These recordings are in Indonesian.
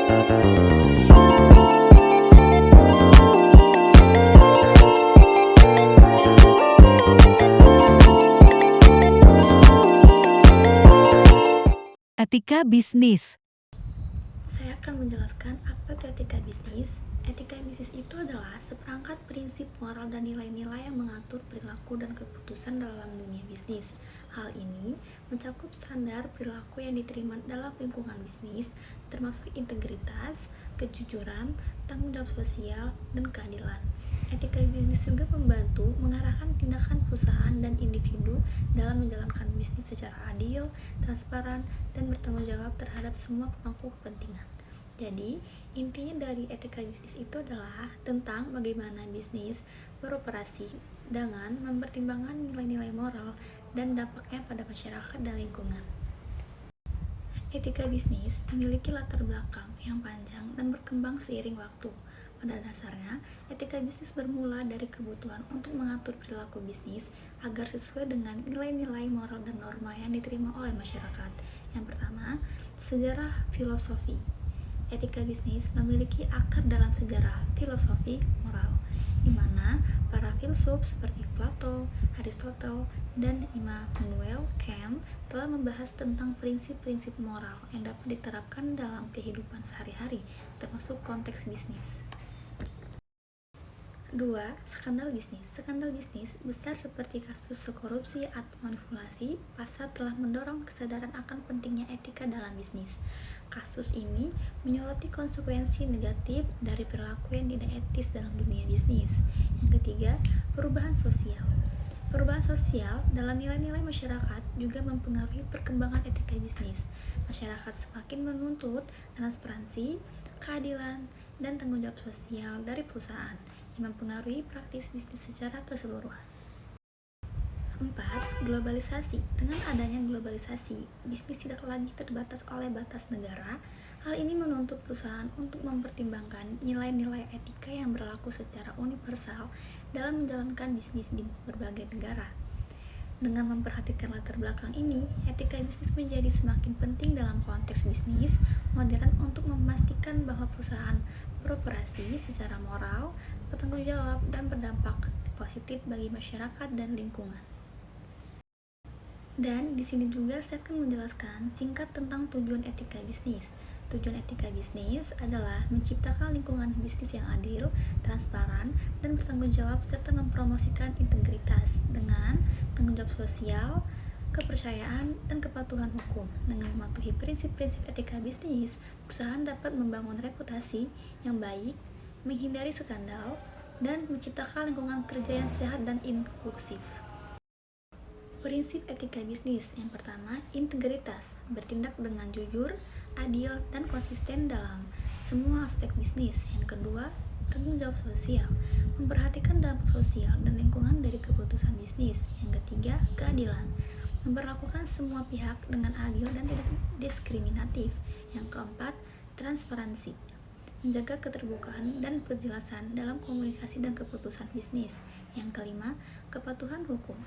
Etika bisnis. Saya akan menjelaskan apa itu etika bisnis. Etika bisnis itu adalah seperangkat prinsip moral dan nilai-nilai yang mengatur perilaku dan keputusan dalam dunia bisnis. Hal ini mencakup standar perilaku yang diterima dalam lingkungan bisnis, termasuk integritas, kejujuran, tanggung jawab sosial, dan keadilan. Etika bisnis juga membantu mengarahkan tindakan perusahaan dan individu dalam menjalankan bisnis secara adil, transparan, dan bertanggung jawab terhadap semua pemangku kepentingan. Jadi, intinya dari etika bisnis itu adalah tentang bagaimana bisnis beroperasi dengan mempertimbangkan nilai-nilai moral dan dampaknya pada masyarakat dan lingkungan. Etika bisnis memiliki latar belakang yang panjang dan berkembang seiring waktu. Pada dasarnya, etika bisnis bermula dari kebutuhan untuk mengatur perilaku bisnis agar sesuai dengan nilai-nilai moral dan norma yang diterima oleh masyarakat. Yang pertama, sejarah filosofi. Etika bisnis memiliki akar dalam sejarah filosofi moral, di mana para filsuf seperti Plato, Aristotle, dan Immanuel Kant telah membahas tentang prinsip-prinsip moral yang dapat diterapkan dalam kehidupan sehari-hari, termasuk konteks bisnis. 2. Skandal bisnis. Skandal bisnis besar seperti kasus korupsi atau manipulasi pasar telah mendorong kesadaran akan pentingnya etika dalam bisnis. Kasus ini menyoroti konsekuensi negatif dari perilaku yang tidak etis dalam dunia bisnis. Yang ketiga, perubahan sosial. Perubahan sosial dalam nilai-nilai masyarakat juga mempengaruhi perkembangan etika bisnis. Masyarakat semakin menuntut transparansi, keadilan, dan tanggung jawab sosial dari perusahaan yang mempengaruhi praktis bisnis secara keseluruhan. 4. Globalisasi. Dengan adanya globalisasi, bisnis tidak lagi terbatas oleh batas negara. Hal ini menuntut perusahaan untuk mempertimbangkan nilai-nilai etika yang berlaku secara universal dalam menjalankan bisnis di berbagai negara. Dengan memperhatikan latar belakang ini, etika bisnis menjadi semakin penting dalam konteks bisnis modern untuk memastikan bahwa perusahaan beroperasi secara moral, bertanggung jawab, dan berdampak positif bagi masyarakat dan lingkungan. Dan di sini juga saya akan menjelaskan singkat tentang tujuan etika bisnis. Tujuan etika bisnis adalah menciptakan lingkungan bisnis yang adil, transparan, dan bertanggung jawab serta mempromosikan integritas dengan tanggung jawab sosial, kepercayaan, dan kepatuhan hukum. Dengan mematuhi prinsip-prinsip etika bisnis, perusahaan dapat membangun reputasi yang baik, menghindari skandal, dan menciptakan lingkungan kerja yang sehat dan inklusif. Prinsip etika bisnis yang pertama, integritas, bertindak dengan jujur, adil, dan konsisten dalam semua aspek bisnis. Yang kedua, tanggung jawab sosial, memperhatikan dampak sosial dan lingkungan dari keputusan bisnis. Yang ketiga, keadilan, memperlakukan semua pihak dengan adil dan tidak diskriminatif. Yang keempat, transparansi, menjaga keterbukaan dan kejelasan dalam komunikasi dan keputusan bisnis. Yang kelima, kepatuhan hukum,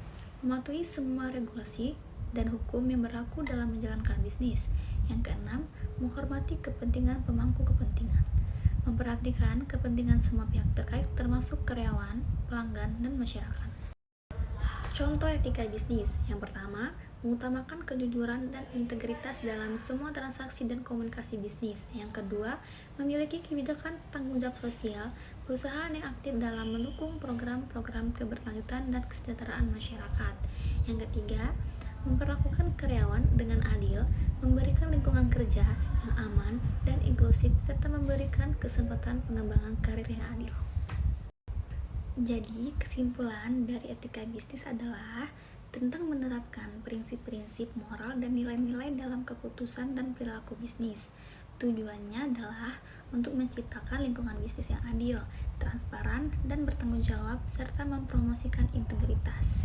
mematuhi semua regulasi dan hukum yang berlaku dalam menjalankan bisnis. Yang keenam, menghormati kepentingan pemangku kepentingan, memperhatikan kepentingan semua pihak terkait termasuk karyawan, pelanggan, dan masyarakat. Contoh etika bisnis. Yang pertama, mengutamakan kejujuran dan integritas dalam semua transaksi dan komunikasi bisnis. Yang kedua, memiliki kebijakan tanggung jawab sosial, perusahaan yang aktif dalam mendukung program-program keberlanjutan dan kesejahteraan masyarakat. Yang ketiga, memperlakukan karyawan dengan adil, memberikan lingkungan kerja yang aman dan inklusif, serta memberikan kesempatan pengembangan karir yang adil. Jadi, kesimpulan dari etika bisnis adalah tentang menerapkan prinsip-prinsip moral dan nilai-nilai dalam keputusan dan perilaku bisnis. Tujuannya adalah untuk menciptakan lingkungan bisnis yang adil, transparan, dan bertanggung jawab, serta mempromosikan integritas,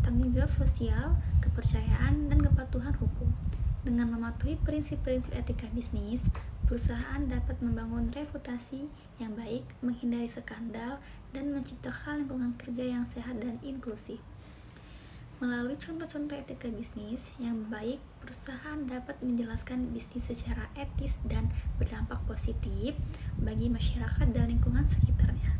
tanggung jawab sosial, kepercayaan, dan kepatuhan hukum. Dengan mematuhi prinsip-prinsip etika bisnis, perusahaan dapat membangun reputasi yang baik, menghindari skandal, dan menciptakan lingkungan kerja yang sehat dan inklusif. Melalui contoh-contoh etika bisnis yang baik, perusahaan dapat menjelaskan bisnis secara etis dan berdampak positif bagi masyarakat dan lingkungan sekitarnya.